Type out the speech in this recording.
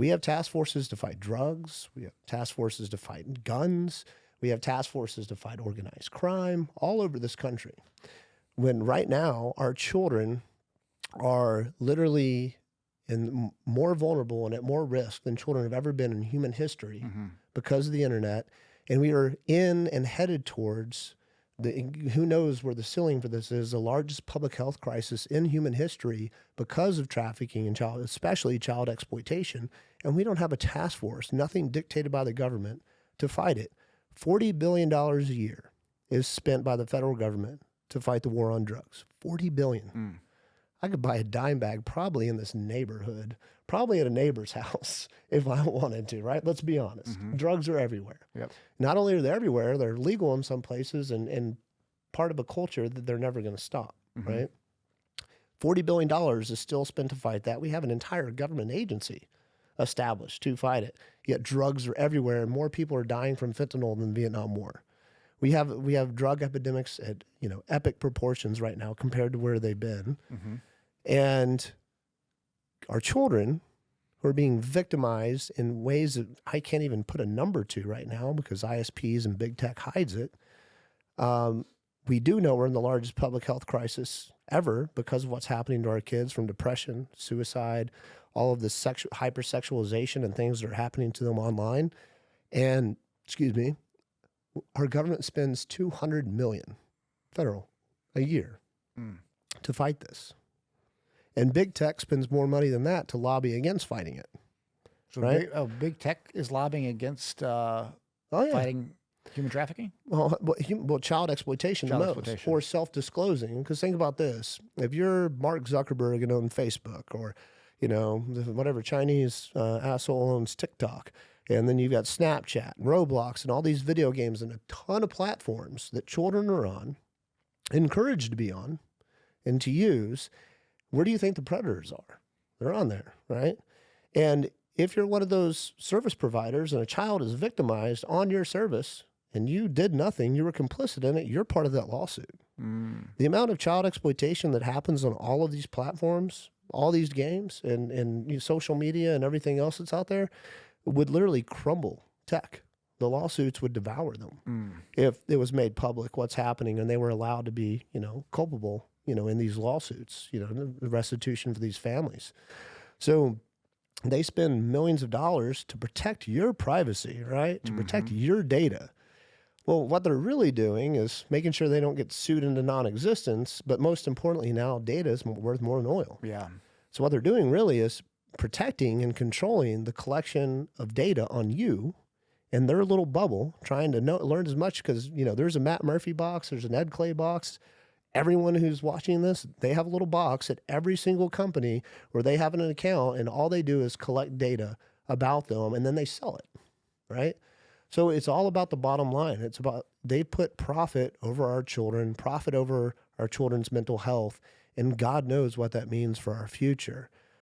We have task forces to fight drugs. We have task forces to fight guns. We have task forces to fight organized crime all over this country. When right now our children are literally more vulnerable and at more risk than children have ever been in human history because of the internet. And we are in and headed towards who knows where the ceiling for this is, the largest public health crisis in human history because of trafficking and especially child exploitation. And we don't have a task force, nothing dictated by the government to fight it. $40 billion a year is spent by the federal government to fight the war on drugs. $40 billion. I could buy a dime bag probably in this neighborhood, probably at a neighbor's house if I wanted to, right? Let's be honest. Drugs are everywhere. Yep. Not only are they everywhere, they're legal in some places and part of a culture that they're never going to stop, right? $40 billion is still spent to fight that. We have an entire government agency established to fight it. Yet drugs are everywhere and more people are dying from fentanyl than the Vietnam War. We have drug epidemics at epic proportions right now compared to where they've been. And our children who are being victimized in ways that I can't even put a number to right now because ISPs and big tech hides it. We do know we're in the largest public health crisis ever because of what's happening to our kids, from depression, suicide, all of this hypersexualization and things that are happening to them online. And, our government spends $200 million federal a year to fight this. And big tech spends more money than that to lobby against fighting it. So right? big tech is lobbying against fighting human trafficking? Well, child exploitation the most, or self-disclosing. Because think about this. If you're Mark Zuckerberg and own Facebook, or, whatever Chinese asshole owns TikTok, and then you've got Snapchat, and Roblox, and all these video games and a ton of platforms that children are on, encouraged to be on, and to use, where do you think the predators are? They're on there, right? And if you're one of those service providers and a child is victimized on your service and you did nothing, you were complicit in it, you're part of that lawsuit. The amount of child exploitation that happens on all of these platforms, all these games, and social media and everything else that's out there would literally crumble tech. The lawsuits would devour them if it was made public what's happening and they were allowed to be, culpable, in these lawsuits, the restitution for these families. So they spend millions of dollars to protect your privacy, right? To protect your data. Well, what they're really doing is making sure they don't get sued into non-existence, but most importantly now, data is worth more than oil. Yeah. So what they're doing really is protecting and controlling the collection of data on you in their little bubble, trying to learn as much, because, there's a Matt Murphy box, there's an Ed Clay box. Everyone who's watching this, they have a little box at every single company where they have an account, and all they do is collect data about them, and then they sell it, right? So it's all about the bottom line. It's about, they put profit over our children, profit over our children's mental health, and God knows what that means for our future.